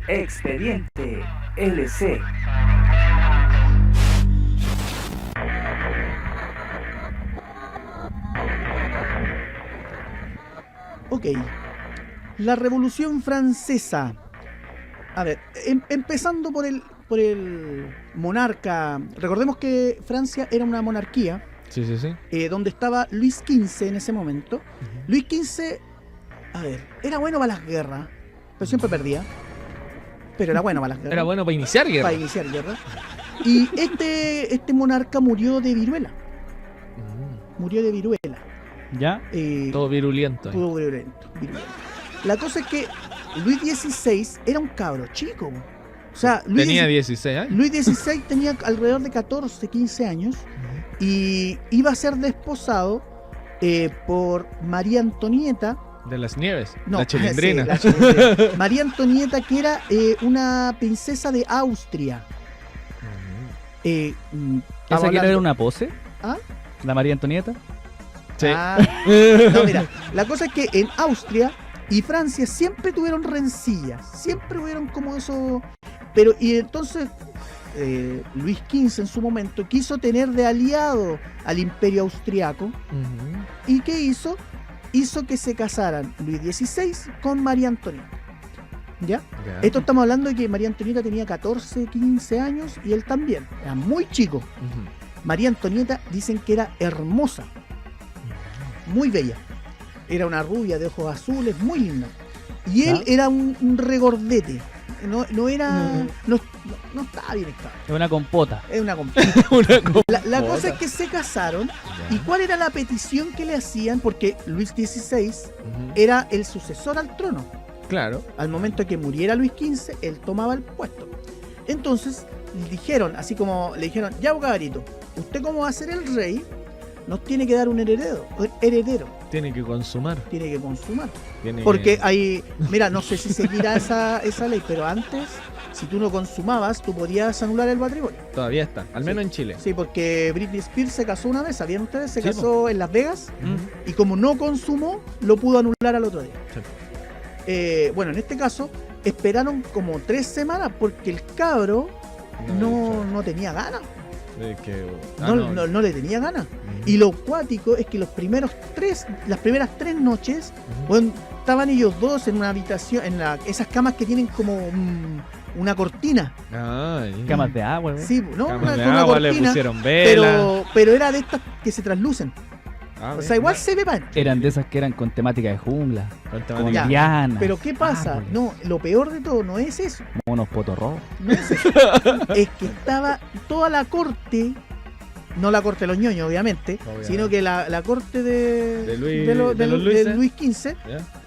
Expediente LC. Ok. La Revolución Francesa. A ver, empezando por el monarca. Recordemos que Francia era una monarquía. Sí. Donde estaba Luis XV en ese momento. Luis XV, a ver, era bueno para las guerras, pero siempre perdía. Pero era bueno para las guerras. Era bueno para iniciar guerra. Para iniciar guerra. Y este monarca murió de viruela. Murió de viruela. ¿Ya? Todo virulento. Todo virulento. La cosa es que Luis XVI era un cabro chico. O sea, Tenía 16 años. Luis XVI tenía alrededor de 14, 15 años. Y iba a ser desposado por María Antonieta. De las Nieves. No, la Chilindrina. sí, la Chilindrina. María Antonieta, que era una princesa de Austria. ¿Esa que era una pose? ¿Ah? ¿La María Antonieta? Sí. No, mira, la cosa es que en Austria y Francia siempre tuvieron rencillas. Siempre hubieron como eso. Pero, y entonces Luis XV en su momento quiso tener de aliado al imperio austriaco. ¿Y qué hizo? Hizo que se casaran Luis XVI con María Antonieta. ¿Ya? Esto estamos hablando de que María Antonieta tenía 14, 15 años y él también. Era muy chico. María Antonieta dicen que era hermosa. Muy bella. Era una rubia de ojos azules, muy linda. Y él era un regordete. No era. No estaba bien estado. Es una compota. Es una compota. La cosa es que se casaron. ¿Y cuál era la petición que le hacían? Porque Luis XVI era el sucesor al trono. Claro. Al momento que muriera Luis XV, él tomaba el puesto. Entonces, le dijeron, ya, cabrito, usted como va a ser el rey, nos tiene que dar un heredero. Tiene que consumar. Porque hay, mira, no sé si seguirá esa ley, pero antes, si tú no consumabas, tú podías anular el matrimonio. Todavía está, al menos en Chile. Sí, porque Britney Spears se casó una vez, ¿sabían ustedes? Se casó en Las Vegas y como no consumó, lo pudo anular al otro día. Bueno, en este caso, esperaron como 3 semanas porque el cabro no tenía ganas. No le tenía ganas. Y lo cuático es que las primeras 3 noches, bueno, estaban ellos dos en una habitación, esas camas que tienen como una cortina. Camas de agua, ¿no? Sí, no, camas de una agua, cortina, le pusieron vela. pero era de estas que se traslucen. O sea, igual se ve mal. Eran de esas que eran con temática de jungla, con Ya, lianas. pero ¿qué pasa? árboles, No, lo peor de todo no es eso. monos potorrojos. No es eso. Es que estaba toda la corte, no la corte de los ñoños, obviamente. Sino que la corte de Luis XV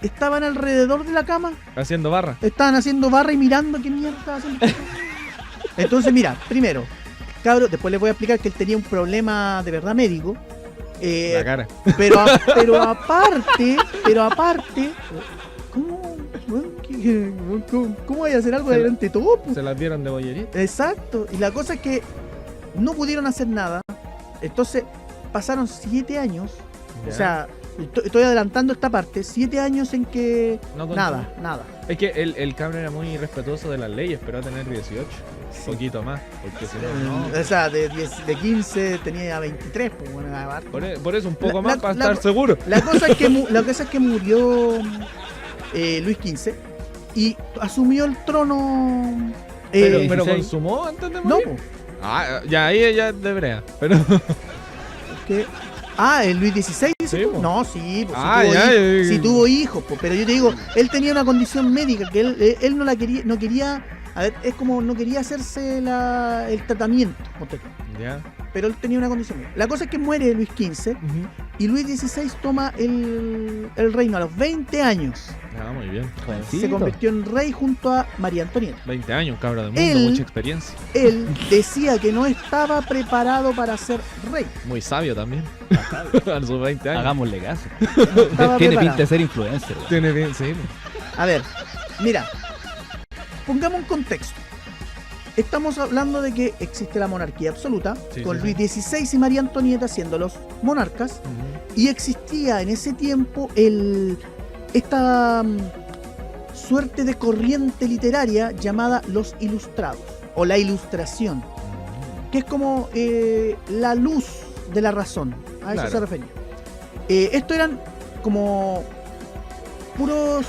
estaban alrededor de la cama. Haciendo barra. Estaban haciendo barra y mirando qué mierda estaba haciendo. Entonces, mira, primero, cabro, después les voy a explicar que él tenía un problema de verdad médico. La cara. Pero aparte, ¿cómo voy a hacer algo delante de todo? Se las vieron de bollerita. Exacto. Y la cosa es que no pudieron hacer nada. Entonces pasaron 7 años. Ya. O sea, estoy adelantando esta parte. 7 años en que nada. Es que el cabro era muy respetuoso de las leyes, pero a tener 18. Un poquito más, porque si no. O sea, de 15 tenía 23. Pues, bueno, por eso un poco más para estar seguro. La cosa es que murió Luis XV y asumió el trono. Pero consumó antes de morir. No, pues. Ya ahí ella es de brea. Pero. El Luis XVI. Sí, no, sí, pues, si tuvo hijos, pues, pero yo te digo, él tenía una condición médica que él no quería. A ver, es como no quería hacerse el tratamiento. Ya. Pero él tenía una condición médica. La cosa es que muere Luis XV y Luis XVI toma el reino a los 20 años. Muy bien. Se convirtió en rey junto a María Antonieta. 20 años, cabra de mundo, mucha experiencia. Él decía que no estaba preparado para ser rey. Muy sabio también. A sus 20 años. Hagámosle caso. No Tiene pinta de ser influencer. Tiene bien, sí. A ver, mira. Pongamos un contexto. Estamos hablando de que existe la monarquía absoluta, con Luis XVI y María Antonieta siendo los monarcas, y existía en ese tiempo esta suerte de corriente literaria llamada los ilustrados o la ilustración, que es como la luz de la razón. A eso se refería. Esto eran como puros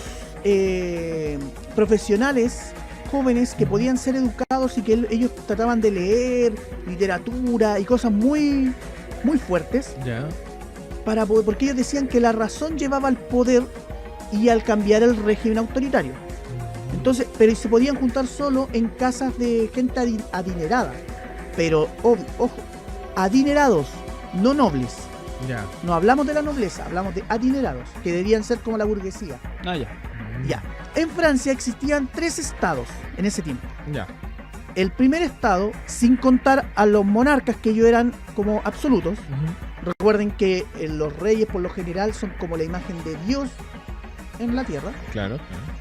profesionales jóvenes que podían ser educados y que ellos trataban de leer literatura y cosas muy, muy fuertes. Ya. Porque ellos decían que la razón llevaba al poder y al cambiar el régimen autoritario. Entonces, pero se podían juntar solo en casas de gente adinerada. Pero, ojo, adinerados, no nobles. Ya. No hablamos de la nobleza, hablamos de adinerados, que debían ser como la burguesía. Ah, ya. Ya. En Francia existían 3 estados en ese tiempo. Ya. El primer estado, sin contar a los monarcas, que ellos eran como absolutos. Recuerden que los reyes por lo general son como la imagen de Dios en la tierra. Claro.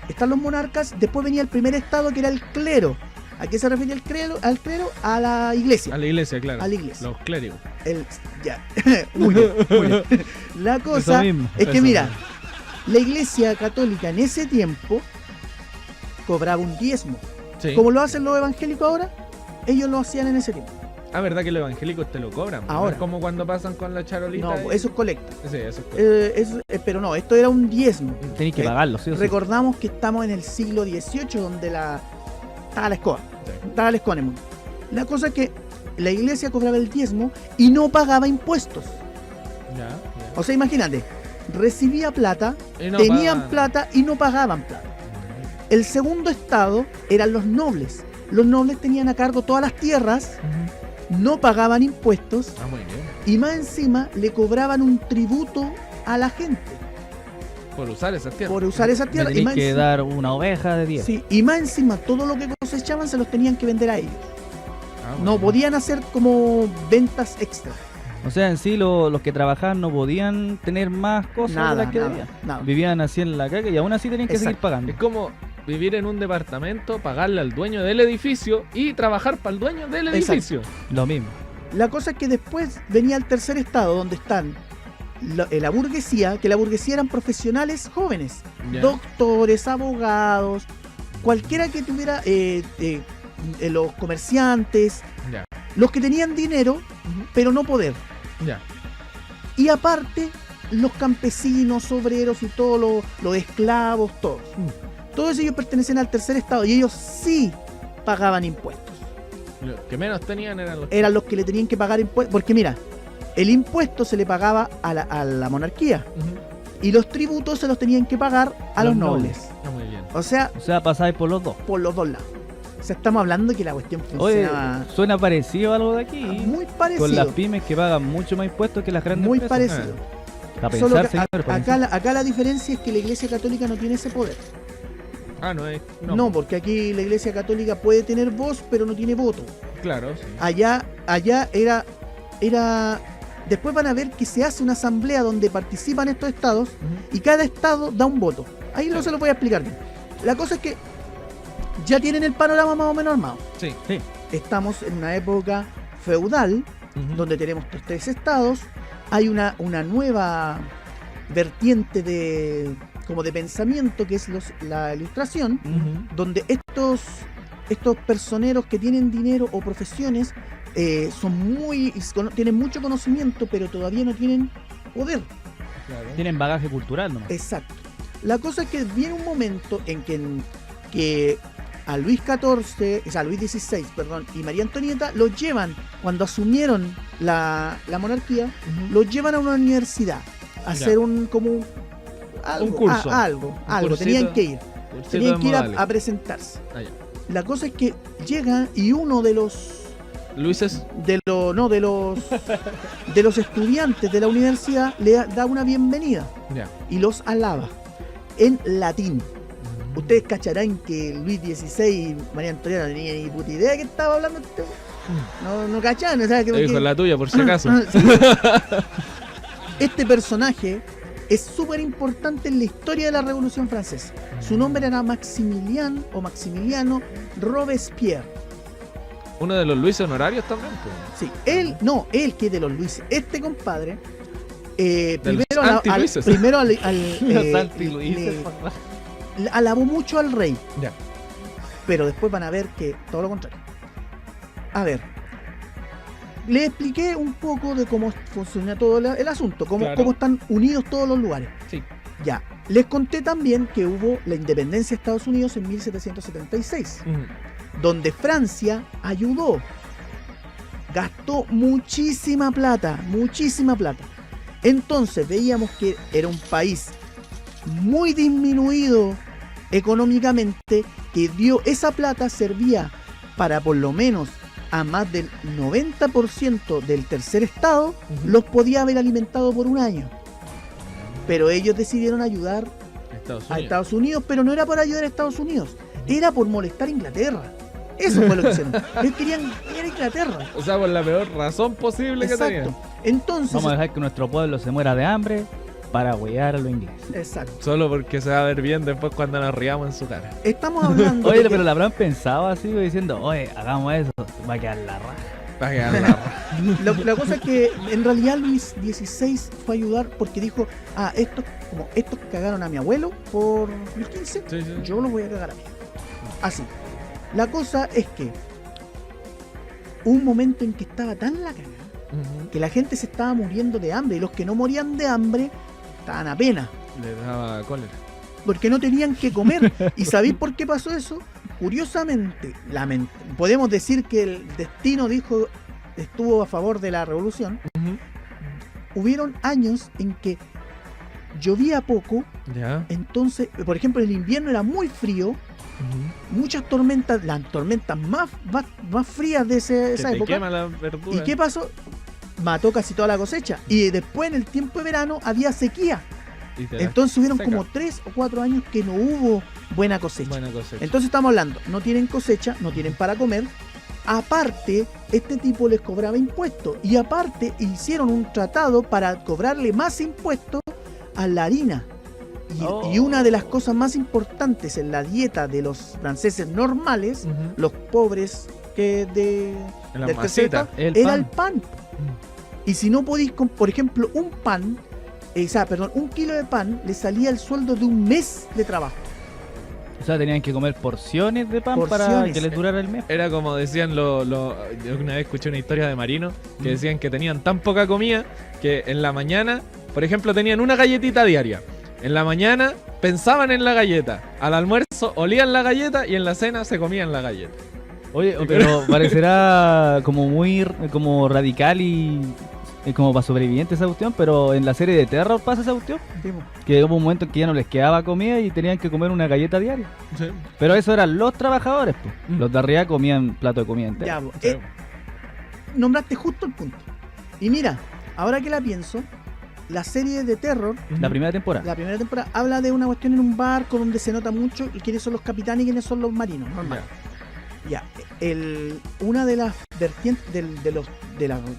Están los monarcas, después venía el primer estado que era el clero. ¿A qué se refiere el clero? Al clero, a la iglesia. A la iglesia, claro. A la iglesia. Los clérigos. Ya. Muy bien, muy bien. La cosa es que mira, la iglesia católica en ese tiempo cobraba un diezmo. Sí. Como lo hacen los evangélicos ahora, ellos lo hacían en ese tiempo. Ah, ¿verdad que los evangélicos te lo cobran? Ahora. No es como cuando pasan con la charolita. No, eso es colecta. Sí, eso es colecta. Pero no, esto era un diezmo. Tenéis que pagarlo, ¿sí o sí? Recordamos que estamos en el siglo XVIII, donde estaba la escoba. Sí. Estaba la escoba en el mundo. La cosa es que la iglesia cobraba el diezmo y no pagaba impuestos. Ya. O sea, imagínate, recibía plata, Y no tenían pagaban. plata y no pagaban plata. El segundo estado eran los nobles. Los nobles tenían a cargo todas las tierras, no pagaban impuestos Ah, muy bien. y más encima le cobraban un tributo a la gente Por usar esas tierras. por usar esa Me tierra. Y tenéis más, que encima, dar una oveja de 10. sí, y más encima todo lo que cosechaban se los tenían que vender a ellos. Ah, No bueno. podían hacer como ventas extra. O sea, en sí los que trabajaban no podían tener más cosas de Nada, las que nada, debían. nada. Vivían así en la calle y aún así tenían que seguir Exacto. pagando. Es como vivir en un departamento, pagarle al dueño del edificio y trabajar para el dueño del Exacto. edificio. Lo mismo. La cosa es que después venía el tercer estado, donde están la burguesía, que la burguesía eran profesionales jóvenes, Ya. doctores, abogados, cualquiera que tuviera, los comerciantes, Ya. los que tenían dinero, pero no poder. Ya. Y aparte, los campesinos, obreros y todos los esclavos, todos. Todos ellos pertenecían al tercer estado y ellos sí pagaban impuestos. Los que menos tenían eran los. Eran los que le tenían que pagar impuestos. Porque mira, el impuesto se le pagaba a la monarquía y los tributos se los tenían que pagar a los nobles. Ah, muy bien. O sea, O sea, pasáis por los dos. por los dos lados. O sea, estamos hablando de que la cuestión Oye, funcionaba suena parecido a algo de aquí. muy Con parecido. las pymes que pagan mucho más impuestos que las grandes Muy empresas. parecido. Para Solo pensar, que señor, para acá, pensar. acá la diferencia es que la iglesia católica no tiene ese poder. Ah, no es. No, porque aquí la iglesia católica puede tener voz, pero no tiene voto. Claro, sí. Allá era. Después van a ver que se hace una asamblea donde participan estos estados y cada estado da un voto. Ahí no se lo voy a explicar bien. La cosa es que ya tienen el panorama más o menos armado. Sí. Sí. Estamos en una época feudal donde tenemos estos 3 estados. Hay una nueva vertiente de pensamiento que es la ilustración, donde estos personeros que tienen dinero o profesiones tienen mucho conocimiento, pero todavía no tienen poder. Claro. Tienen bagaje cultural nomás. Exacto. La cosa es que viene un momento en que a Luis XIV, o sea, a Luis XVI, perdón, y María Antonieta los llevan, cuando asumieron la monarquía, los llevan a una universidad a hacer un curso. Algo. cursito. Tenían que ir. Cursito Tenían de que ir modales. a presentarse. Ah, ya. La cosa es que llega y uno de los Luises. de los estudiantes de la universidad le da una bienvenida Ya. y los alaba en latín. Ustedes cacharán que Luis XVI y María Antonieta no tenían ni puta idea de qué estaba hablando este. No cachaban, o sea, Te dijo la tuya, por si acaso. Sí. Este personaje es súper importante en la historia de la Revolución Francesa. Su nombre era Maximiliano Robespierre. Uno de los Luises honorarios también. Pues. Sí, él que es de los Luises. Este compadre, los anti-Luises. primero Los anti-Luises, alabó mucho al rey, Ya. pero después van a ver que todo lo contrario. A ver, les expliqué un poco de cómo funciona todo el asunto, cómo, Claro. cómo están unidos todos los lugares. Sí. Ya, les conté también que hubo la independencia de Estados Unidos en 1776, donde Francia ayudó, gastó muchísima plata. Entonces veíamos que era un país muy disminuido económicamente, que dio esa plata, servía para por lo menos a más del 90% del tercer estado, los podía haber alimentado por un año. Pero ellos decidieron ayudar a Estados Unidos, pero no era por ayudar a Estados Unidos, era por molestar a Inglaterra. Eso fue lo que hicieron. Ellos querían ir a Inglaterra. O sea, por la peor razón posible que Exacto. tenían. Entonces, Vamos a dejar que nuestro pueblo se muera de hambre para huear a los ingleses. exacto. Solo porque se va a ver bien después cuando nos riamos en su cara. Estamos hablando Oye, de pero que lo habrán pensado así, diciendo, oye, hagamos eso, va a quedar la raja. Va a quedar la raja. la cosa es que en realidad Luis XVI fue a ayudar porque dijo, estos cagaron a mi abuelo por Luis XV, Sí, sí. yo los voy a cagar a mí. Así. La cosa es que hubo un momento en que estaba tan la cagada que la gente se estaba muriendo de hambre, y los que no morían de hambre estaban a pena, Le daba cólera. porque no tenían que comer. ¿Y sabéis por qué pasó eso? Curiosamente, podemos decir que el destino estuvo a favor de la revolución. Hubieron años en que llovía poco, Ya. entonces, por ejemplo, el invierno era muy frío, muchas tormentas, las tormentas más frías de Que esa te época. quema la verdura. ¿Y qué pasó? Mató casi toda la cosecha. Y después, en el tiempo de verano, había sequía. Y te da Entonces hubieron seca. como 3 o 4 años que no hubo buena cosecha. Buena cosecha. Entonces estamos hablando, no tienen cosecha, no tienen para comer. Aparte, este tipo les cobraba impuestos. Y aparte, hicieron un tratado para cobrarle más impuestos a la harina. Y una de las cosas más importantes en la dieta de los franceses normales, los pobres En la del tercer masita. estado, era el pan. Y si no podéis, por ejemplo, un kilo de pan le salía el sueldo de un mes de trabajo. O sea, tenían que comer porciones de pan para Porciones. que les durara el mes. Era como decían yo una vez escuché una historia de Marino que decían que tenían tan poca comida que en la mañana, por ejemplo, tenían una galletita diaria. En la mañana pensaban en la galleta, al almuerzo olían la galleta y en la cena se comían la galleta. Oye, pero parecerá como muy como radical y como para sobreviviente esa cuestión, pero en la serie de Terror pasa esa cuestión. Que hubo un momento en que ya no les quedaba comida y tenían que comer una galleta diaria. Sí. Pero eso eran los trabajadores, pues. Los de arriba comían plato de comida entera. Ya, nombraste justo el punto. Y mira, ahora que la pienso, la serie de Terror, La primera temporada. la primera temporada, habla de una cuestión en un barco donde se nota mucho quiénes son los capitanes y quiénes son los marinos, normal. Ya, una de las vertientes de los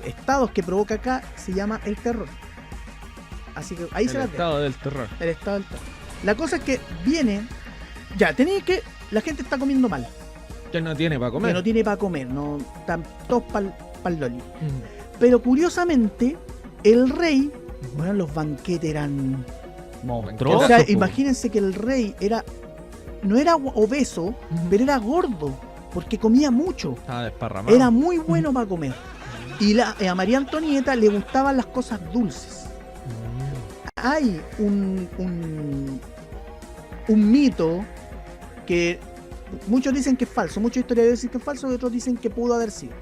estados que provoca acá se llama el terror. Así que ahí se El la dejo. estado del terror. El estado del terror. La cosa es que viene, ya, tenéis que la gente está comiendo mal, Que no tiene para comer. que no tiene para comer, no están todos pa'l loli. Pero curiosamente, el rey, bueno, los banquetes eran... Monstruoso. O sea, po. imagínense que el rey no era obeso, pero era gordo, porque comía mucho. Estaba desparramado. Era muy bueno para comer. Y a María Antonieta le gustaban las cosas dulces. Hay un mito que muchos dicen que es falso, muchos historiadores dicen que es falso y otros dicen que pudo haber sido.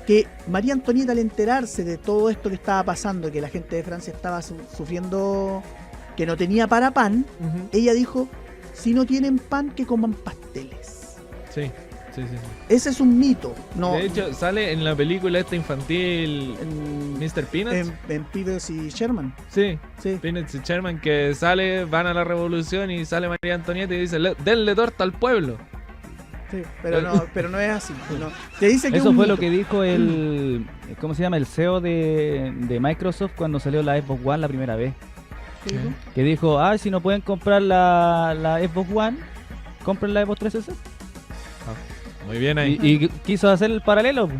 Que María Antonieta, al enterarse de todo esto que estaba pasando, que la gente de Francia estaba sufriendo, que no tenía para pan, ella dijo, si no tienen pan, que coman pasteles. Sí. Ese es un mito. No, De hecho, sale en la película esta infantil en, Mr. Peanuts. en Peebles y Sherman. Sí, Sí. Peanuts y Sherman, que van a la revolución y sale María Antonieta y dice, denle torta al pueblo. Sí, pero no es así. No. Te dice que Eso un fue mito. lo que dijo el... ¿Cómo se llama? El CEO de Microsoft cuando salió la Xbox One la primera vez. ¿Qué dijo? Que dijo, si no pueden comprar la Xbox One, compren la Xbox 360. Muy bien ahí. Y quiso hacer el paralelo. Po.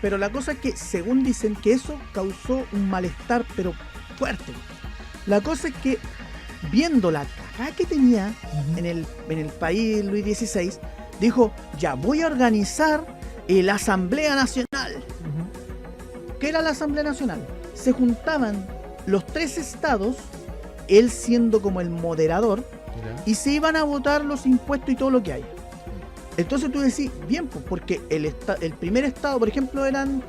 Pero la cosa es que, según dicen, que eso causó un malestar, pero fuerte. La cosa es que, viendo la majestad que tenía en el país Luis XVI, dijo, ya voy a organizar la Asamblea Nacional. ¿Qué era la Asamblea Nacional? Se juntaban los 3 estados, él siendo como el moderador, y se iban a votar los impuestos y todo lo que hay. Entonces tú decís, bien, pues, porque el primer estado, por ejemplo, eran,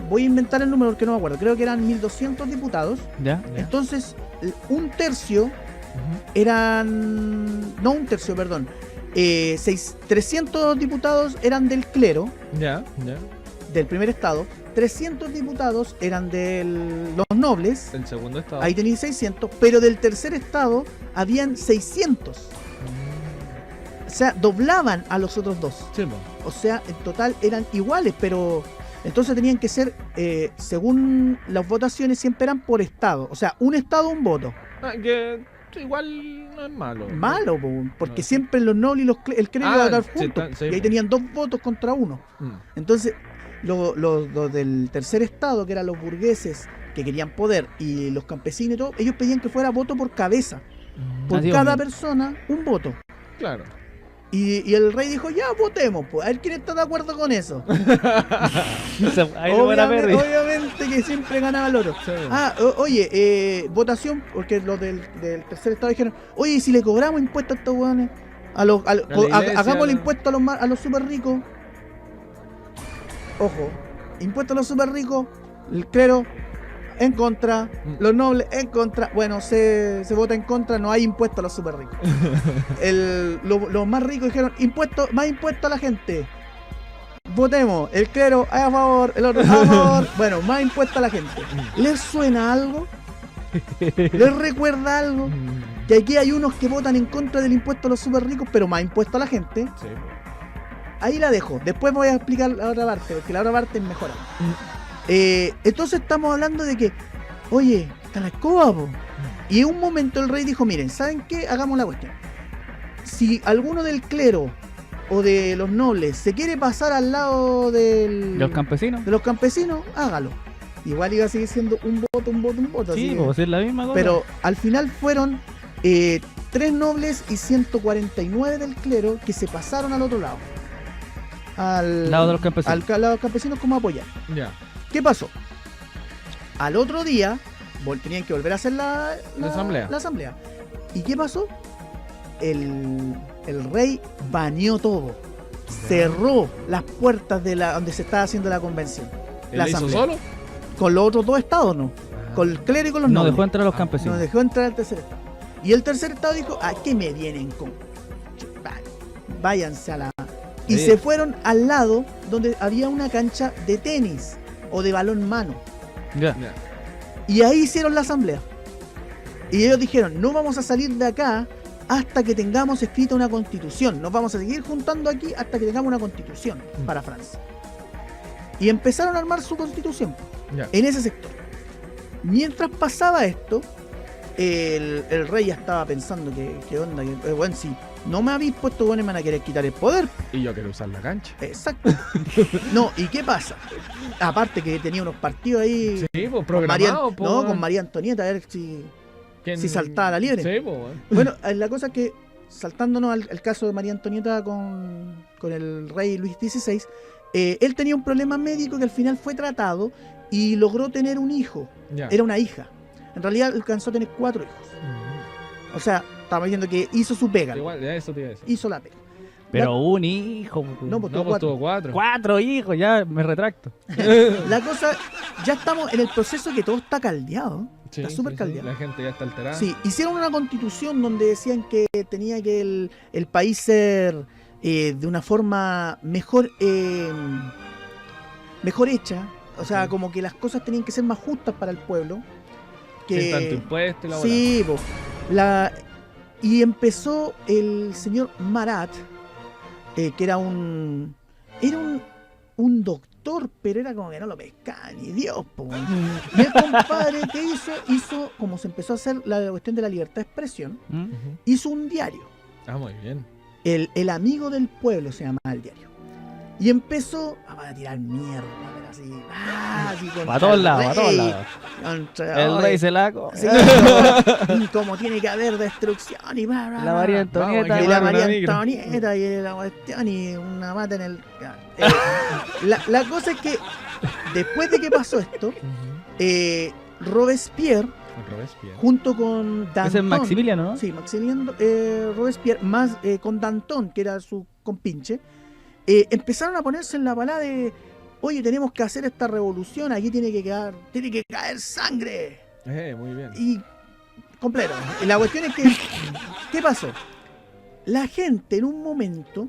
voy a inventar el número porque no me acuerdo, creo que eran 1.200 diputados. ¿Ya? Entonces, un tercio eran, no un tercio, perdón, 300 diputados eran del clero, del primer estado, 300 diputados eran de los nobles, El segundo estado. ahí tenéis 600, pero del tercer estado habían 600. O sea, doblaban a los otros dos. Sí, po. O sea, en total eran iguales, pero entonces tenían que ser, según las votaciones, siempre eran por estado. O sea, un estado, un voto. Que igual no es malo. Malo, po, porque No. siempre los nobles y el clero iban a votar sí, juntos. sí, Y ahí po. tenían 2 votos contra 1. Mm. Entonces, los del tercer estado, que eran los burgueses que querían poder, y los campesinos y todo, ellos pedían que fuera voto por cabeza. Por Así cada mismo. persona, un voto. Claro. Y el rey dijo, ya votemos, pues, a ver quién está de acuerdo con eso. Ahí lo van a ver. Obviamente que siempre ganaba el otro. Sí. Oye, votación, porque los del tercer estado dijeron, oye, ¿y si le cobramos impuestos a estos hueones? Hagamos el impuesto a los super ricos. Ojo, impuesto a los super ricos, el clero en contra, los nobles en contra. Bueno, se vota en contra, no hay impuesto a los super ricos. Los más ricos dijeron, más impuesto a la gente. Votemos, el clero a favor, el otro a favor. Bueno, más impuesto a la gente. ¿Les suena algo? ¿Les recuerda algo? Que aquí hay unos que votan en contra del impuesto a los super ricos, pero más impuesto a la gente. Sí. Ahí la dejo. Después voy a explicar la otra parte, porque la otra parte es mejor. Entonces estamos hablando de que, oye, está la escoba, po. Y en un momento el rey dijo, miren, ¿saben qué? Hagamos la cuestión. Si alguno del clero o de los nobles se quiere pasar al lado ¿Los campesinos? de los campesinos, hágalo. Igual iba a seguir siendo un voto, un voto, un voto. Sí, así que- pues es la misma cosa. pero al final fueron 3 nobles y 149 del clero que se pasaron al otro lado. Al lado de los campesinos. al lado de los campesinos como apoyar. Ya. ¿Qué pasó? Al otro día tenían que volver a hacer la asamblea. la asamblea. ¿Y qué pasó? El rey baneó todo. Cerró las puertas de donde se estaba haciendo la convención. ¿Él La la hizo asamblea. solo? Con los otros 2 estados, ¿no? Con el clero y con los No nobles. dejó entrar a los No campesinos. dejó entrar al tercer estado. Y el tercer estado dijo, ¿a qué me vienen con? Váyanse a la... Y Sí. se fueron al lado donde había una cancha de tenis o de balón mano. Ya. Ya. Y ahí hicieron la asamblea. Y ellos dijeron, no vamos a salir de acá hasta que tengamos escrita una constitución. Nos vamos a seguir juntando aquí hasta que tengamos una constitución para Francia. Y empezaron a armar su constitución Ya. en ese sector. Mientras pasaba esto, el rey ya estaba pensando que onda, bueno, si no me habéis puesto, bueno, me van a querer quitar el poder. Y yo quiero usar la cancha. Exacto. No, ¿y qué pasa? Aparte que tenía unos partidos ahí Sí, pues con María, programado. po, no, weón. con María Antonieta, a ver si ¿Quién- si saltaba la liebre. Sí, pues, weón. Bueno, la cosa es que, saltándonos al caso de María Antonieta con el rey Luis XVI, él tenía un problema médico que al final fue tratado y logró tener un hijo. Ya. Era una hija. En realidad alcanzó a tener 4 hijos. Mm. O sea, estamos diciendo que hizo su pega. Igual, ya eso te iba a decir. Hizo la pega. Pero un hijo. No, pues No, tuvo pues 4. tuvo 4. 4 hijos, ya me retracto. La cosa, ya estamos en el proceso que todo está caldeado. Sí, Está súper sí, sí. caldeado. La gente ya está alterada. Sí, hicieron una constitución donde decían que tenía que el país ser de una forma mejor hecha. O sea, Sí. como que las cosas tenían que ser más justas para el pueblo. Sin tanto impuesto y la bola. Sí, po. Y empezó el señor Marat, que era un doctor, pero era como que no lo pescaba ni Dios, po. Y el compadre que hizo, como se empezó a hacer la cuestión de la libertad de expresión, ¿Mm? Ujú. hizo un diario. Ah, muy bien. El amigo del pueblo se llamaba el diario. Y empezó a tirar mierda, así, así contra Para todos el lados, para todos rey, lados. contra- El ay, rey se la come. sí, como tiene que haber destrucción y bla, bla, La bla, María bla. Antonieta. Y la Una María migra. Antonieta y la cuestión y una mata en el... la cosa es que después de que pasó esto, Robespierre, Robespierre. junto con Danton... Ese es Maximiliano, ¿no? Sí, Maximiliano Robespierre, más con Danton, que era su compinche, empezaron a ponerse en la palada de, oye, tenemos que hacer esta revolución, aquí tiene que caer sangre. Muy bien. Y completo. Y la cuestión es que, ¿qué pasó? La gente en un momento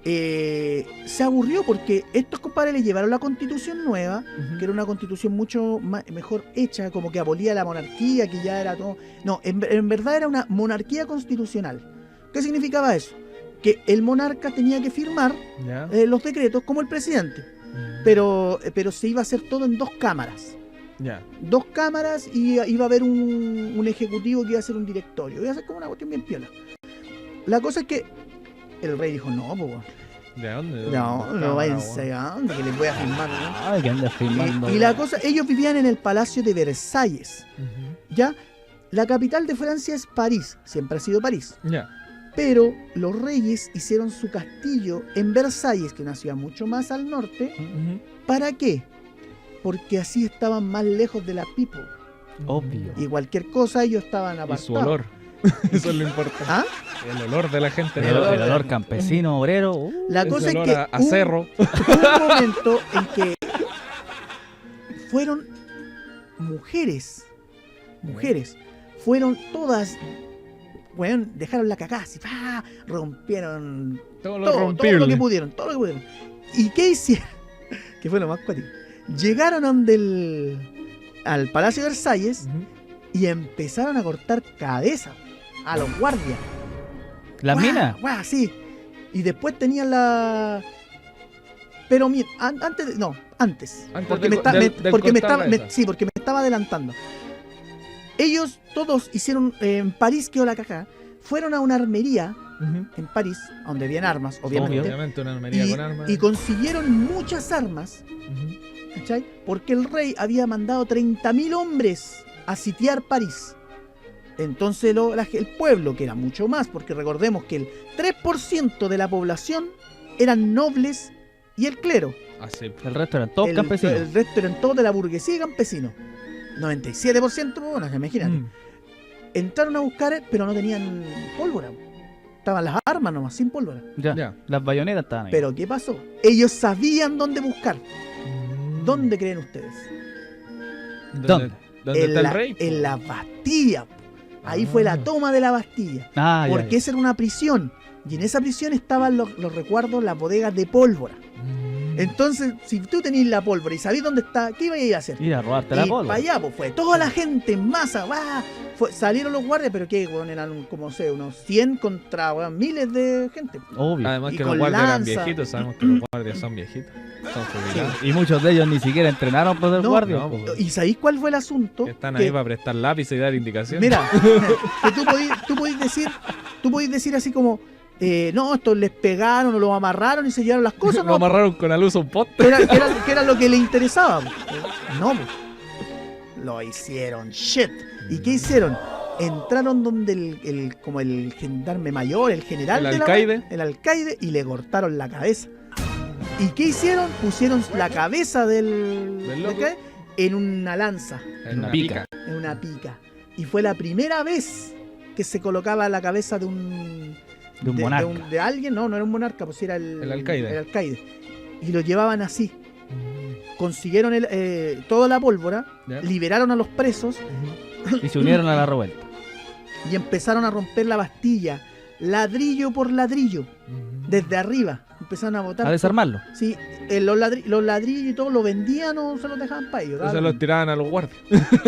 se aburrió porque estos compadres le llevaron la constitución nueva, que era una constitución mucho mejor hecha, como que abolía la monarquía, que ya era todo... No, en verdad era una monarquía constitucional. ¿Qué significaba eso? Que el monarca tenía que firmar ¿Ya? los decretos como el presidente, pero se iba a hacer todo en 2 cámaras. Ya. 2 cámaras y iba a haber un ejecutivo que iba a ser un directorio. Iba a ser como una cuestión bien piola. La cosa es que el rey dijo, no, pues, ¿De dónde? no váyanse a dónde, que les voy a firmar, ¿no? Ay, que anda firmando. Y la cosa, ellos vivían en el Palacio de Versalles, ¿ya? La capital de Francia es París, siempre ha sido París. Ya. Pero los reyes hicieron su castillo en Versalles, que es una ciudad mucho más al norte. ¿Para qué? Porque así estaban más lejos de la people. Obvio. Y cualquier cosa ellos estaban Y apartados. su olor. Eso es lo importante. ¿Ah? El olor de la gente. El olor campesino, obrero. La Ese cosa es olor que a cerro. hubo un momento en que fueron mujeres, fueron todas, bueno, dejaron la cagada, así, ¡pah! Rompieron Todo lo todo lo rompible. que pudieron, ¿Y qué hicieron? Que fue lo más cuático. Llegaron al Palacio de Versalles y empezaron a cortar cabezas a los guardias. ¿Las ¡Guau! minas? ¡Guau! Sí. Y después tenían la... Pero antes. Antes Porque de- del porque me cortar estaba, cabeza. sí, porque me estaba adelantando. Ellos todos hicieron, en París quedó la caja, fueron a una armería en París, donde habían armas, obviamente, Obviamente una armería y, con armas. y consiguieron muchas armas, ¿cachai? Porque el rey había mandado 30.000 hombres a sitiar París. Entonces el pueblo, que era mucho más, porque recordemos que el 3% de la población eran nobles y el clero. Así. El resto eran todos el, campesinos. El resto eran todos de la burguesía y campesinos. 97%, bueno, imagínate. Entraron a buscar, pero no tenían pólvora. Estaban las armas nomás, sin pólvora. Ya. Las bayonetas estaban ahí. Pero ¿qué pasó? Ellos sabían dónde buscar. ¿Dónde creen ustedes? ¿Dónde está el rey? En la Bastilla. Ahí fue la toma de la Bastilla. Ah, ya, Porque ya. esa era una prisión. Y en esa prisión estaban los recuerdos, las bodegas de pólvora. Entonces, si tú tenías la pólvora y sabías dónde está, ¿qué ibas a hacer? Ir a robarte la Y pólvora. para allá, pues fue toda la gente en masa, ¡guau! Salieron los guardias, pero que bueno, eran como sé, unos 100 contra miles de gente. Obvio. Además Y que los con guardias eran lanza. viejitos, sabemos que los guardias son viejitos. Son jubilados. Y muchos de ellos ni siquiera entrenaron para ser No, guardias. no, po. ¿Y sabéis cuál fue el asunto? Que están Que- ahí para prestar lápiz y dar indicaciones. Mira, que tú podís decir así como, no, estos les pegaron o los amarraron y se llevaron las cosas, Lo no, amarraron con la luz a un poste. que era lo que le interesaba. No, lo hicieron shit. ¿Y qué hicieron? Entraron donde como el gendarme mayor, el general ¿El de alcaide? el alcaide, y le cortaron la cabeza. ¿Y qué hicieron? Pusieron la cabeza del loco. alcaide en una lanza, En una pica. en una pica. Y fue la primera vez que se colocaba la cabeza de un monarca. de alguien, no era un monarca, pues era El alcaide. el alcaide. Y lo llevaban así. Consiguieron toda la pólvora, Ya. liberaron a los presos Y se unieron a la revuelta. y empezaron a romper la Bastilla, ladrillo por ladrillo, desde arriba. Empezaron a botar. A desarmarlo. Sí, los ladrillos y todo lo vendían o se los dejaban para ellos. Entonces los tiraban a los guardias.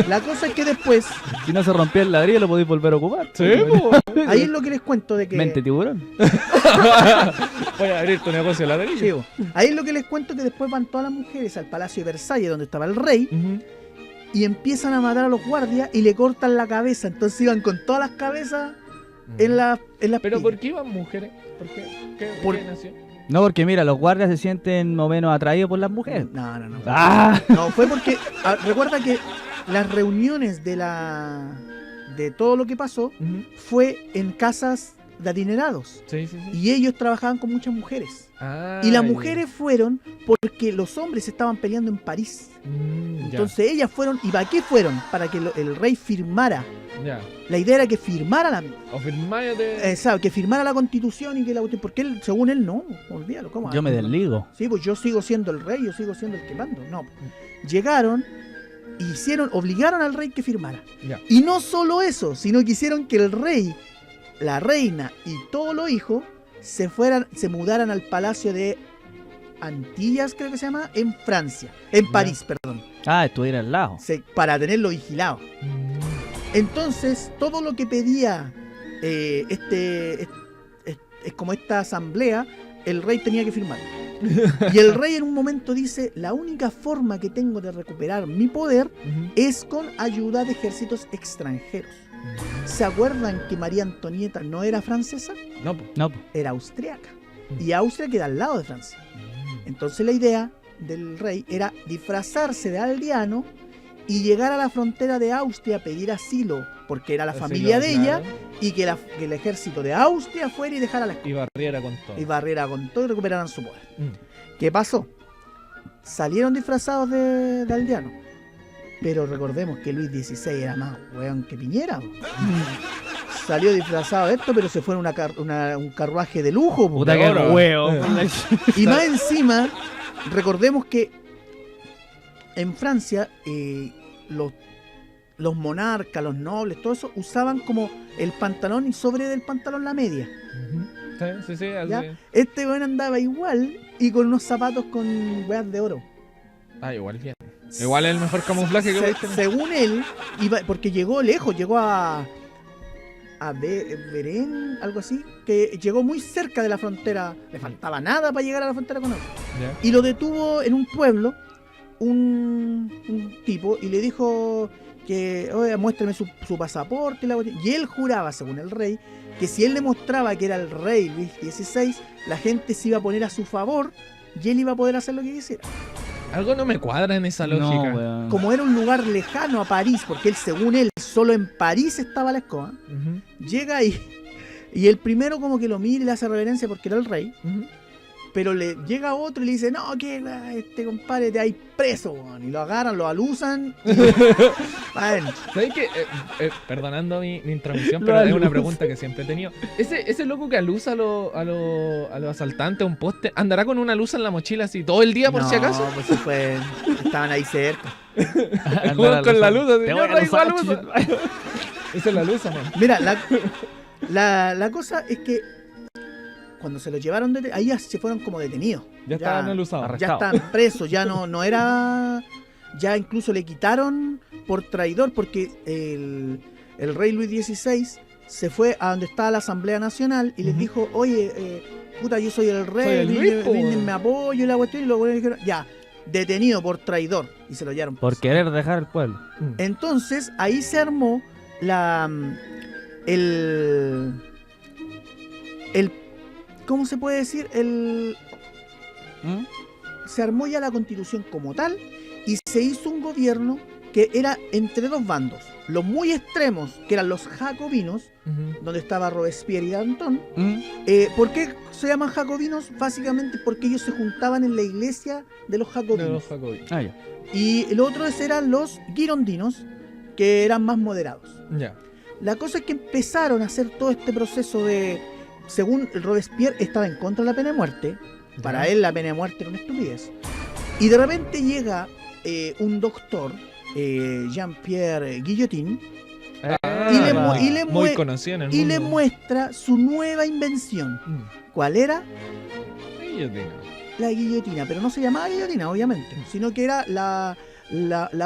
La cosa es que después, Si no se rompía el ladrillo, lo podéis volver a ocupar. ahí es lo que les cuento de que... Mente tiburón. Voy a abrir tu negocio de ladrillo. Sí, bo. Ahí es lo que les cuento, que después van todas las mujeres al Palacio de Versalles, donde estaba el rey, y empiezan a matar a los guardias y le cortan la cabeza. Entonces iban con todas las cabezas en las ¿Pero pilas. por qué iban mujeres? ¿Por qué? ¿Qué Por- nació? No, porque mira, los guardias se sienten más o menos atraídos por las mujeres. No. ¡Ah! No, fue porque recuerda que las reuniones de todo lo que pasó fue en casas de adinerados. Sí. Y ellos trabajaban con muchas mujeres. Ah, Y las mujeres fueron porque los hombres estaban peleando en París. Entonces ellas fueron. ¿Y para qué fueron? Para que el rey firmara. Ya. La idea era que firmara la... O firmáyate. Exacto, que firmara la constitución y que la... Porque él, según él, no. Olvídalo, ¿cómo? Yo me desligo. Sí, pues yo sigo siendo el rey, yo sigo siendo el que mando. No. Llegaron, obligaron al rey que firmara. Ya. Y no solo eso, sino que hicieron que el rey, la reina y todos los hijos se mudaran al palacio de Antillas, creo que se llama, en Francia. En París, perdón. Ah, estuviera al lado. Para tenerlo vigilado. Entonces, todo lo que pedía es como esta asamblea, el rey tenía que firmar. Y el rey en un momento dice, la única forma que tengo de recuperar mi poder es con ayuda de ejércitos extranjeros. ¿Se acuerdan que María Antonieta no era francesa? No. Era austriaca. Y Austria queda al lado de Francia. Entonces la idea del rey era disfrazarse de aldeano y llegar a la frontera de Austria a pedir asilo, porque era la familia de ella, y que el ejército de Austria fuera y dejara la escuela. Y barriera con todo. Y barriera con todo y recuperaran su poder. ¿Qué pasó? Salieron disfrazados de aldeano. Pero recordemos que Luis XVI era más weón que Piñera. Salió disfrazado de esto, pero se fue en un carruaje de lujo. Puta que huevo. Y más encima, recordemos que en Francia los monarcas, los nobles, todo eso, usaban como el pantalón y sobre del pantalón la media. Sí, así. ¿Ya? Este weón andaba igual y con unos zapatos con weas de oro. Ah, igual bien. Igual es el mejor camuflaje que viste. Según él, porque llegó lejos, llegó a Berén, algo así, que llegó muy cerca de la frontera, le faltaba nada para llegar a la frontera con él. Yeah. Y lo detuvo en un pueblo un tipo y le dijo que, oye, muéstrame su pasaporte y él juraba, según el rey, que si él le mostraba que era el rey Luis XVI, la gente se iba a poner a su favor y él iba a poder hacer lo que quisiera. Algo no me cuadra en esa lógica. No, como era un lugar lejano a París, porque él, según él, solo en París estaba la escoba, llega ahí y el primero como que lo mira y le hace reverencia porque era el rey, pero le llega otro y le dice, no, que este compadre te hay preso, man. Y lo agarran, lo alusan y ¿sabes qué? Perdonando mi intromisión, pero es una pregunta que siempre he tenido. Ese loco que alusa a los asaltantes a un poste, ¿andará con una luz en la mochila así todo el día por si acaso? No, pues estaban ahí cerca. Con la luz, así, te yo voy a traigo alusar, luz. Esa es la luz, man. Mira, la cosa es que cuando se los llevaron, ahí ya se fueron como detenidos. Ya estaban alusados. Ya estaban presos, ya no era... Ya incluso le quitaron por traidor, porque el rey Luis XVI se fue a donde estaba la Asamblea Nacional y les dijo, oye, puta, yo soy el rey, me apoyo y la cuestión, y luego dijeron, ya, detenido por traidor, y se lo llevaron preso. Por querer dejar el pueblo. Entonces, ahí se armó el ¿cómo se puede decir? Se armó ya la constitución como tal y se hizo un gobierno que era entre dos bandos. Los muy extremos, que eran los jacobinos, donde estaba Robespierre y Danton. ¿Por qué se llaman jacobinos? Básicamente porque ellos se juntaban en la iglesia de los jacobinos. Ah, ya. Y los otros eran los girondinos, que eran más moderados. Ya. La cosa es que empezaron a hacer todo este proceso de... Según Robespierre, estaba en contra de la pena de muerte. Para él la pena de muerte era una estupidez. Y de repente llega un doctor, Jean-Pierre Guillotin, muy conocido en el mundo. y le muestra su nueva invención. ¿Cuál era? Guillotina. La guillotina, pero no se llamaba guillotina, obviamente, sino que era la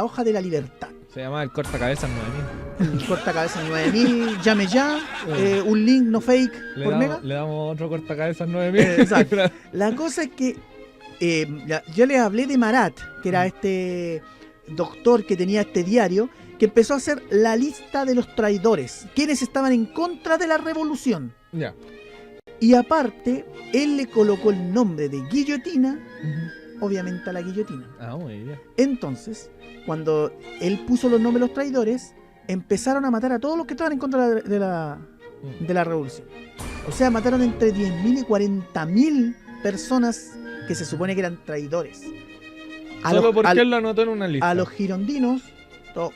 hoja de la libertad. Se llamaba el cortacabezas 9000. El cortacabezas 9000, llame ya, un link no fake por mega. Le damos otro cortacabezas 9000. Exacto. La cosa es que yo les hablé de Marat, que era este doctor que tenía este diario, que empezó a hacer la lista de los traidores, quienes estaban en contra de la revolución. Ya. Y aparte, él le colocó el nombre de guillotina, obviamente a la guillotina. Ah, muy bien. Entonces, cuando él puso los nombres de los traidores, empezaron a matar a todos los que estaban en contra de la revolución. O sea, mataron entre 10.000 y 40.000 personas que se supone que eran traidores. Solo porque él lo anotó en una lista. A los girondinos, todos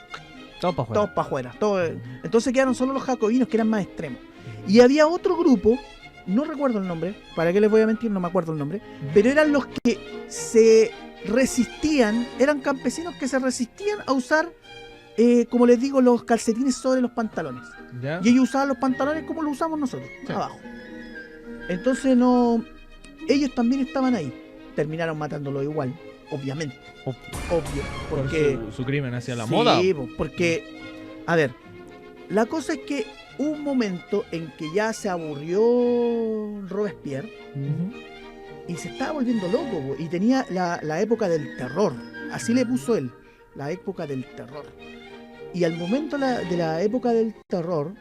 para afuera. Entonces quedaron solo los jacobinos, que eran más extremos. Y había otro grupo, no recuerdo el nombre, ¿para qué les voy a mentir? No me acuerdo el nombre, pero eran los que se resistían, eran campesinos que se resistían a usar, como les digo, los calcetines sobre los pantalones. ¿Ya? Y ellos usaban los pantalones como los usamos nosotros, Sí. abajo. Entonces ellos también estaban ahí. Terminaron matándolo igual, obviamente. Obvio. Por Porque su crimen hacia la moda. Sí, porque, a ver, la cosa es que hubo un momento en que ya se aburrió Robespierre y se estaba volviendo loco, po, y tenía la época del terror, así le puso él, la época del terror. Y al momento de la época del terror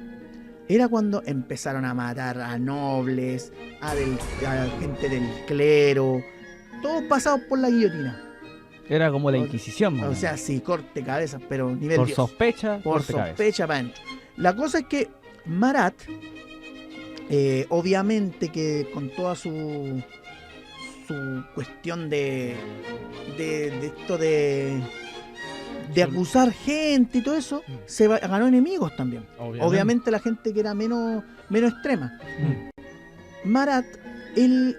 era cuando empezaron a matar a nobles, a gente del clero, todos pasados por la guillotina. Era como la Inquisición, O sea, sí, corte cabezas, pero nivel por Dios. sospecha, Por corte cabeza. sospecha para adentro. La cosa es que Marat, obviamente que con toda su cuestión de esto de acusar gente y todo eso, ganó enemigos también. Obviamente la gente que era menos extrema. Marat, él,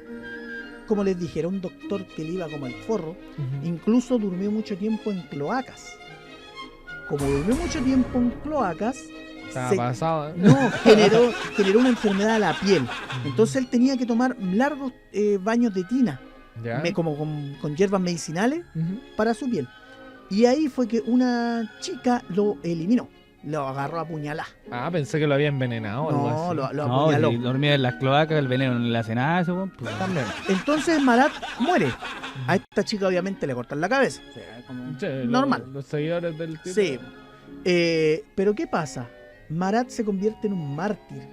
como les dije, era un doctor que le iba como el forro. Incluso durmió mucho tiempo en cloacas. Como durmió mucho tiempo en cloacas, Estaba pasado, ¿eh? no, generó una enfermedad a la piel. Entonces él tenía que tomar largos baños de tina, ¿Ya? como con hierbas medicinales para su piel. Y ahí fue que una chica lo eliminó, lo agarró a puñalá. Ah, pensé que lo había envenenado o algo No, así. lo No, apuñaló. si dormía en las cloacas, el veneno no le hace nada a eso, weón, pues. También. Entonces Marat muere. A esta chica obviamente le cortan la cabeza. O sea, como Sí, normal. Los seguidores del tipo. Sí. Pero ¿qué pasa? Marat se convierte en un mártir.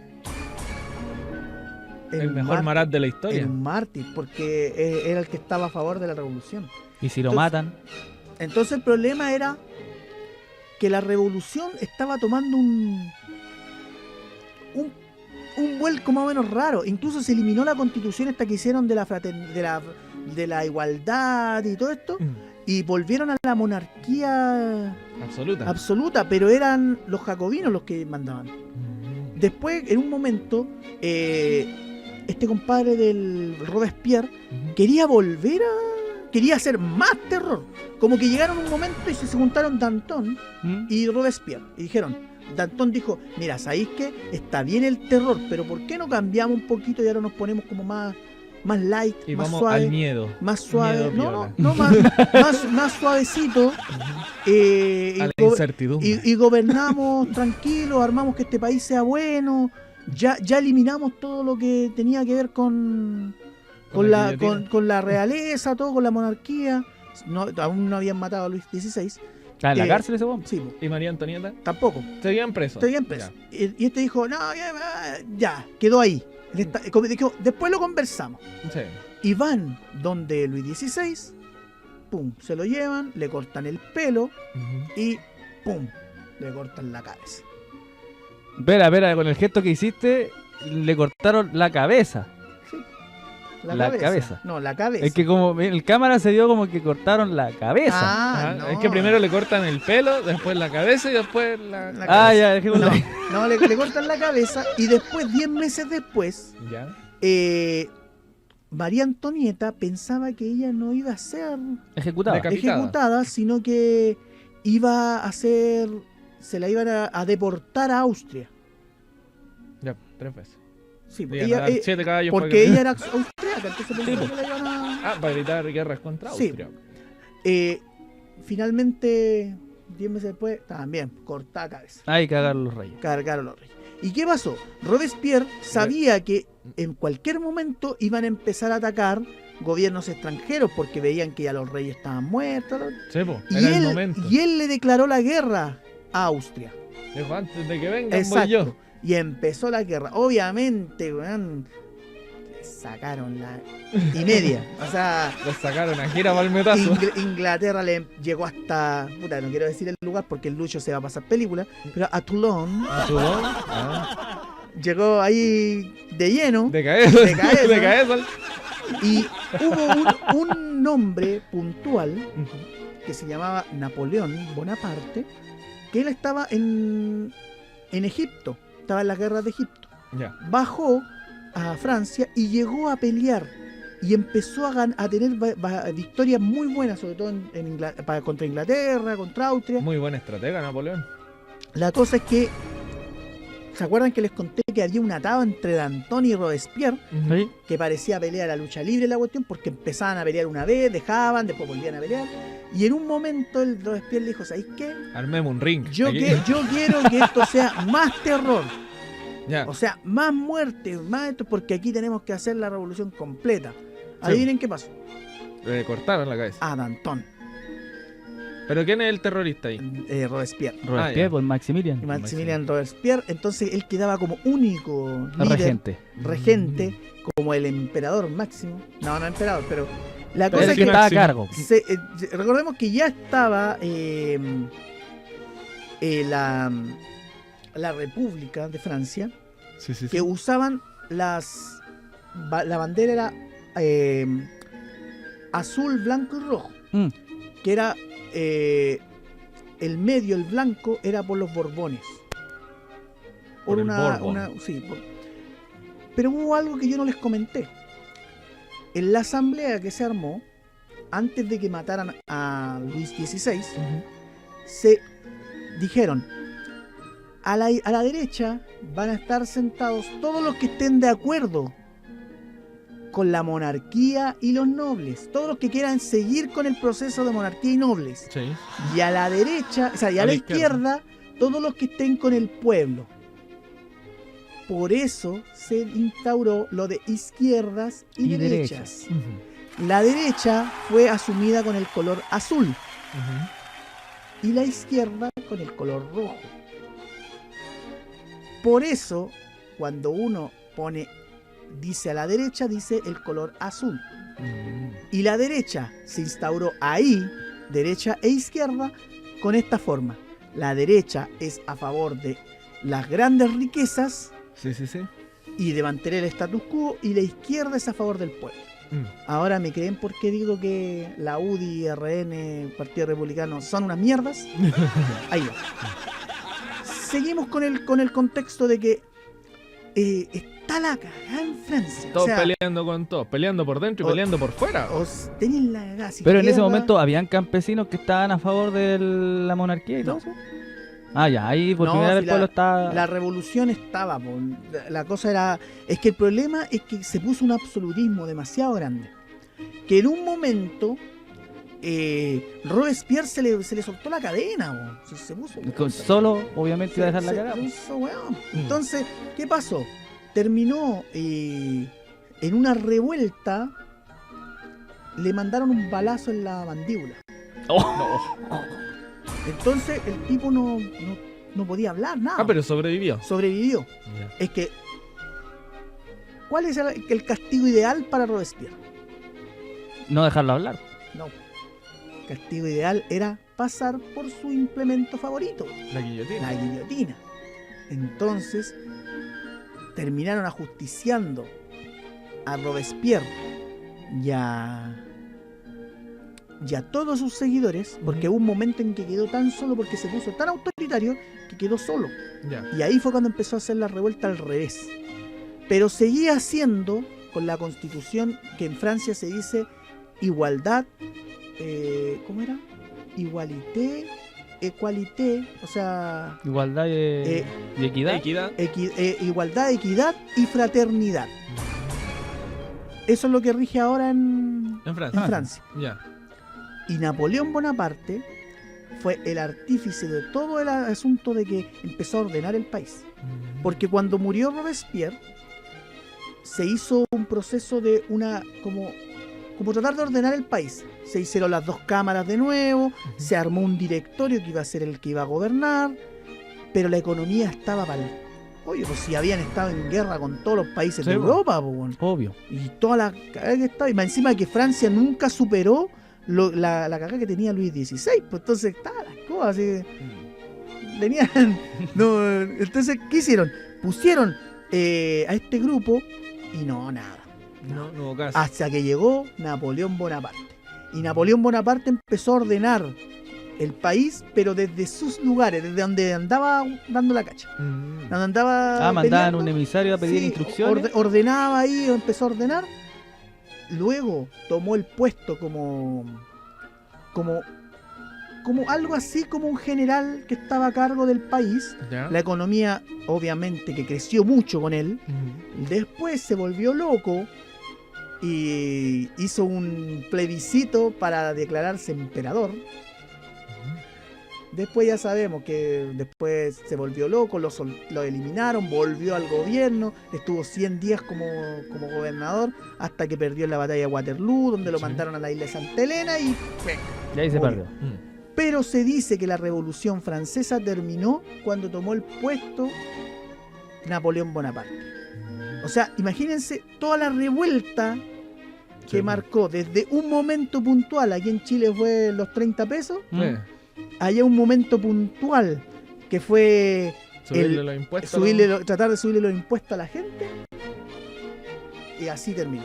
El mejor Marat de la historia. En un mártir, porque era el que estaba a favor de la revolución. Y si lo Entonces- matan, Entonces el problema era que la revolución estaba tomando un vuelco más o menos raro. Incluso se eliminó la constitución esta que hicieron de la igualdad y todo esto, y volvieron a la monarquía Absoluta. absoluta, pero eran los jacobinos los que mandaban. Después, en un momento, este compadre del Robespierre quería quería hacer más terror. Como que llegaron un momento y se juntaron Danton y Robespierre. Y dijeron, Danton dijo, mira, ¿sabéis qué? Está bien el terror, pero ¿por qué no cambiamos un poquito y ahora nos ponemos como más light, Y más vamos suave? al miedo. Más suave, Miedo no, más suavecito. A la incertidumbre. Y gobernamos tranquilos, armamos que este país sea bueno. Ya eliminamos todo lo que tenía que ver con la realeza, todo, con la monarquía. No, aún no habían matado a Luis XVI. está en la cárcel ese weón. Sí, po, ¿Y María Antonieta? tampoco. Seguían presos. Seguían presos. Y este dijo, no, ya, quedó ahí. Como dijo, después lo conversamos. Sí. Y van donde Luis XVI, pum, se lo llevan, le cortan el pelo y pum, le cortan la cabeza. Espera, con el gesto que hiciste, le cortaron la cabeza. La cabeza. No, la cabeza. Es que como el cámara se vio como que cortaron la cabeza. Ajá, no. Es que primero le cortan el pelo, después la cabeza y después la... La cabeza. Ya, dejémoslo No, ahí. no, le cortan la cabeza y después, 10 meses después, Ya. María Antonieta pensaba que ella no iba a ser Ejecutado. Decapitada. ejecutada, sino que iba a ser, se la iban a deportar a Austria. Ya, 3 veces. Sí, Le iban a dar 7 caballos para porque que- ella era austriaca, entonces pensaba que la iban a... Ah, para evitar guerras contra Sí. Austria. Finalmente, 10 meses después, también, cortada cabeza. Ahí cagaron los reyes. Cargaron los reyes. ¿Y qué pasó? Robespierre sabía que en cualquier momento iban a empezar a atacar gobiernos extranjeros porque veían que ya los reyes estaban muertos. Sí, po, Y era el momento. él le declaró la guerra a Austria. Dijo, antes de que vengan voy Exacto. yo. Y empezó la guerra. Obviamente, weón, sacaron la y media. O sea, Los sacaron a gira para el metazo. Inglaterra le llegó hasta, puta, no quiero decir el lugar porque el Lucho se va a pasar película, pero a Toulon llegó ahí de lleno. De cabeza. De cabeza. De cabeza. Y hubo un nombre puntual que se llamaba Napoleón Bonaparte, que él estaba en Egipto, estaba en las guerras de Egipto. Ya. Bajó a Francia y llegó a pelear y empezó a tener victorias muy buenas, sobre todo contra Inglaterra, contra Austria. Muy buen estratega, Napoleón. La cosa es que, ¿se acuerdan que les conté que había un atado entre Danton y Robespierre? ¿Sí? Que parecía pelea a la lucha libre la cuestión, porque empezaban a pelear una vez, dejaban, después volvían a pelear. Y en un momento el Robespierre le dijo, ¿sabéis qué? Armemos un ring. Yo Aquí. quiero que esto sea más terror. Ya. O sea, más muerte, más esto, porque aquí tenemos que hacer la revolución completa. Adivinen qué pasó. Le cortaron la cabeza. A Danton, ¿Pero quién es el terrorista ahí? Robespierre. Robespierre ya. por Maximilian. Y Maximilian Robespierre, entonces él quedaba como único líder, Regente. como el emperador máximo. No emperador, pero la Pero cosa el es que que estaba a cargo. recordemos que ya estaba la República de Francia, Sí. que usaban la bandera era azul, blanco y rojo, que era el medio, el blanco, era por los Borbones. Por el Borbón. Pero hubo algo que yo no les comenté. En la asamblea que se armó, antes de que mataran a Luis XVI, se dijeron, a la derecha van a estar sentados todos los que estén de acuerdo con la monarquía y los nobles, todos los que quieran seguir con el proceso de monarquía y nobles. Sí. Y a la derecha, o sea, y a A la la izquierda, todos los que estén con el pueblo. Por eso se instauró lo de izquierdas y derechas. La derecha fue asumida con el color azul y la izquierda con el color rojo. Por eso, cuando uno dice a la derecha, dice el color azul. Y la derecha se instauró ahí, derecha e izquierda, con esta forma. La derecha es a favor de las grandes riquezas Sí. y de mantener el status quo, y la izquierda es a favor del pueblo. Ahora me creen por qué digo que la UDI, RN, Partido Republicano son unas mierdas. Ahí va. Seguimos con el contexto de que está la cagada en Francia. Todos o sea, peleando con todos, peleando por dentro y peleando por fuera. tenían la cagada. Pero en ese izquierda, momento habían campesinos que estaban a favor de la monarquía y todo eso. Ah, ya, ahí por primera vez el pueblo está... La revolución estaba, la cosa era... Es que el problema es que se puso un absolutismo demasiado grande. Que en un momento Robespierre se le soltó la cadena, se puso... Solo, obviamente, iba a dejar la cagada. Entonces, ¿qué pasó? Terminó en una revuelta, le mandaron un balazo en la mandíbula. Entonces el tipo no podía hablar, nada. Pero sobrevivió. Sobrevivió. Ya. Es que, ¿cuál es el castigo ideal para Robespierre? No dejarlo hablar. No. El castigo ideal era pasar por su implemento favorito, La guillotina. la guillotina. Entonces, terminaron ajusticiando a Robespierre y a todos sus seguidores, porque hubo un momento en que quedó tan solo, porque se puso tan autoritario que quedó solo. Ya. Y ahí fue cuando empezó a hacer la revuelta al revés. Pero seguía haciendo con la constitución, que en Francia se dice igualdad, ¿cómo era? Equalité, o sea... Igualdad y equidad. Equidad. Igualdad, equidad y fraternidad. Eso es lo que rige ahora en Francia. Ya. Y Napoleón Bonaparte fue el artífice de todo el asunto de que empezó a ordenar el país. Porque cuando murió Robespierre, se hizo un proceso de como tratar de ordenar el país. Se hicieron las dos cámaras de nuevo, se armó un directorio que iba a ser el que iba a gobernar, pero la economía estaba Oye, pues si habían estado en guerra con todos los países Sí, de po. Europa, pues, weón. Obvio. Y toda la cagada que estaba. Y más encima que Francia nunca superó la cagada que tenía Luis XVI. Pues entonces estaban las cosas así. Tenían. No, entonces, ¿qué hicieron? Pusieron a este grupo y nada. No hubo caso. Hasta que llegó Napoleón Bonaparte. Y Napoleón Bonaparte empezó a ordenar el país, pero desde sus lugares, desde donde andaba dando la cacha. Donde andaba Mandaban peleando. un emisario a pedir Sí, instrucciones. ordenaba ahí, empezó a ordenar. Luego tomó el puesto como algo así como un general que estaba a cargo del país. ¿Ya? La economía, obviamente, que creció mucho con él. Después se volvió loco y hizo un plebiscito para declararse emperador. Después ya sabemos que después se volvió loco, lo eliminaron, volvió al gobierno, estuvo 100 días como gobernador hasta que perdió en la batalla de Waterloo, donde lo Sí. mandaron a la isla de Santa Elena y... Y ahí se Murió. perdió. Pero se dice que la Revolución Francesa terminó cuando tomó el puesto Napoleón Bonaparte. O sea, imagínense toda la revuelta que Sí. marcó desde un momento puntual, aquí en Chile fue los 30 pesos, allá un momento puntual que fue Subirle los impuestos. tratar de subirle los impuestos a la gente y así terminó.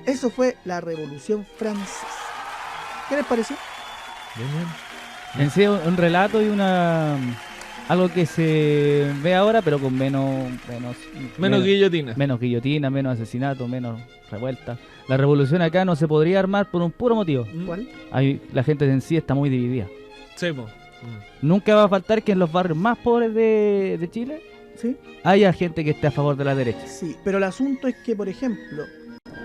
Eso fue la Revolución Francesa. ¿Qué les pareció? Bien, bien. En sí, un relato y algo que se ve ahora, pero con menos Guillotina. menos guillotina, menos asesinato, menos revuelta. La revolución acá no se podría armar por un puro motivo. ¿Cuál? La gente en sí está muy dividida. Sí, po. Nunca va a faltar que en los barrios más pobres de Chile ¿Sí? haya gente que esté a favor de la derecha. Sí, pero el asunto es que, por ejemplo,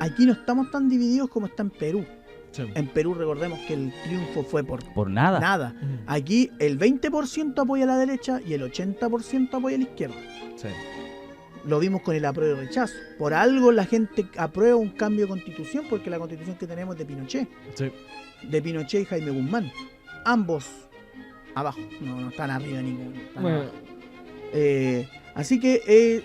aquí no estamos tan divididos como está en Perú. Sí. En Perú recordemos que el triunfo fue por Por nada. nada. Aquí el 20% apoya a la derecha y el 80% apoya a la izquierda. Sí. Lo vimos con el apruebo y rechazo. Por algo la gente aprueba un cambio de constitución, porque la constitución que tenemos es de Pinochet. Sí. De Pinochet y Jaime Guzmán. Ambos abajo, no están arriba ninguno. Están Bueno. abajo. Así que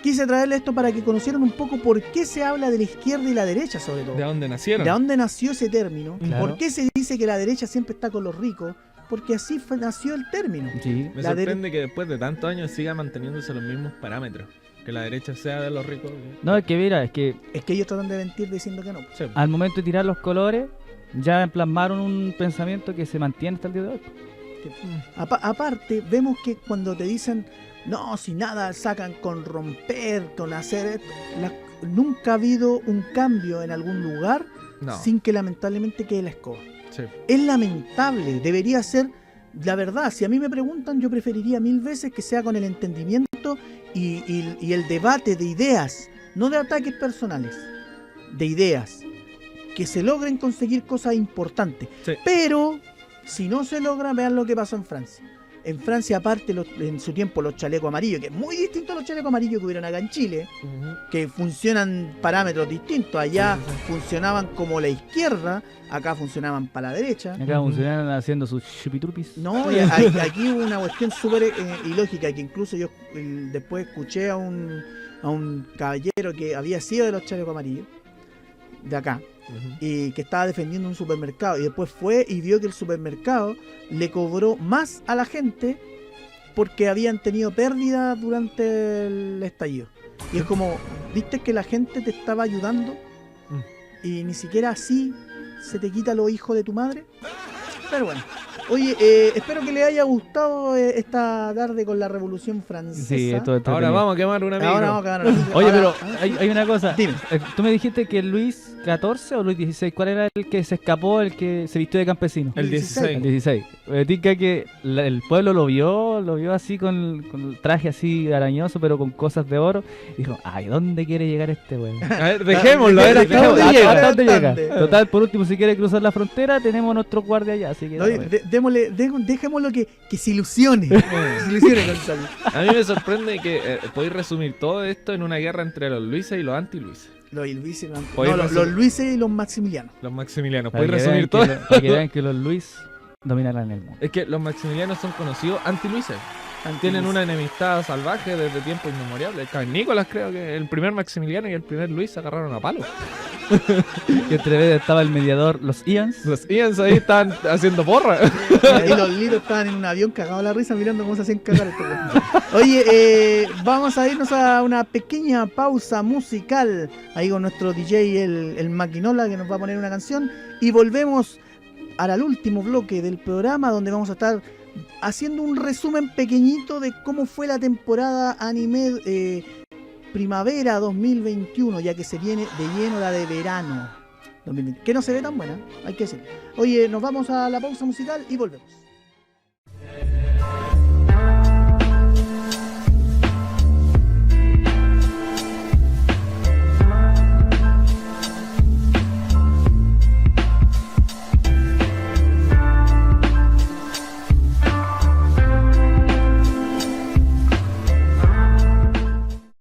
quise traerle esto para que conocieran un poco por qué se habla de la izquierda y la derecha, sobre todo. ¿De dónde nacieron? ¿De dónde nació ese término? Claro. ¿Por qué se dice que la derecha siempre está con los ricos? Porque así nació el término. Sí. Me La sorprende que después de tantos años siga manteniéndose los mismos parámetros. Que la derecha sea de los ricos. No, es que mira, es que Es que ellos tratan de mentir diciendo que no. Sí. al momento de tirar los colores, ya plasmaron un pensamiento que se mantiene hasta el día de hoy. Aparte, vemos que cuando te dicen, no, si nada sacan con romper, con hacer esto, nunca ha habido un cambio en algún lugar No. sin que lamentablemente quede la escoba. Sí. Es lamentable, debería ser, la verdad, si a mí me preguntan, yo preferiría 1000 veces que sea con el entendimiento y el debate de ideas, no de ataques personales, de ideas, que se logren conseguir cosas importantes. Sí. Pero, si no se logra, vean lo que pasó en Francia. En Francia, aparte, en su tiempo, los chalecos amarillos, que es muy distinto a los chalecos amarillos que hubieron acá en Chile, que funcionan parámetros distintos. Allá funcionaban como la izquierda, acá funcionaban para la derecha. Acá funcionan haciendo sus chupitrupis. No, y aquí hubo una cuestión súper ilógica, que incluso yo después escuché a un caballero que había sido de los chalecos amarillos, de acá, y que estaba defendiendo un supermercado, y después fue y vio que el supermercado le cobró más a la gente porque habían tenido pérdidas durante el estallido. Y es como, viste que la gente te estaba ayudando y ni siquiera así se te quita los hijos de tu madre. Pero bueno, oye, espero que les haya gustado esta tarde con la Revolución Francesa. Sí, esto es Ahora entretenido. vamos a quemar una Ahora micro. vamos a quedar así. Oye, Ahora- pero hay una cosa. Dime. Tú me dijiste que Luis XIV o Luis XVI, ¿cuál era el que se escapó, el que se vistió de campesino? El 16. El 16. Tica que el pueblo lo vio así con el traje así arañoso, pero con cosas de oro. Y dijo, ay, ¿dónde quiere llegar este weón? A ver, dejémoslo, a ver hasta Dejémoslo. dónde llega. ¿Hasta dónde llega? Bastante. Total, por último, si quiere cruzar la frontera, tenemos nuestro guardia allá, así que... Oye, dejémoslo que se ilusione. Que se ilusione, Gonzalo. A mí me sorprende que podéis resumir todo esto en una guerra entre los Luises y los anti-Luises. Los Luises, Oye, no, los resum- Luises y los Maximilianos. Los Maximilianos. para ¿Podéis que resumir vean todo? para que vean que los Luis dominarán el mundo. Es que los Maximilianos son conocidos anti-Luises. tienen una enemistad salvaje desde tiempos inmemoriales. El Cavernícolas, creo que el primer Maximiliano y el primer Luis se agarraron a palo. Que entre medio estaba el mediador, los Ians. Los Ians ahí estaban haciendo porra. Y los litos estaban en un avión cagados la risa mirando cómo se hacían cagar estos weones. Oye, vamos a irnos a una pequeña pausa musical ahí con nuestro DJ, el Maquinola, que nos va a poner una canción. Y volvemos al último bloque del programa, donde vamos a estar haciendo un resumen pequeñito de cómo fue la temporada anime primavera 2021, ya que se viene de lleno la de verano 2020, que no se ve tan buena, hay que decir. Oye, nos vamos a la pausa musical y volvemos.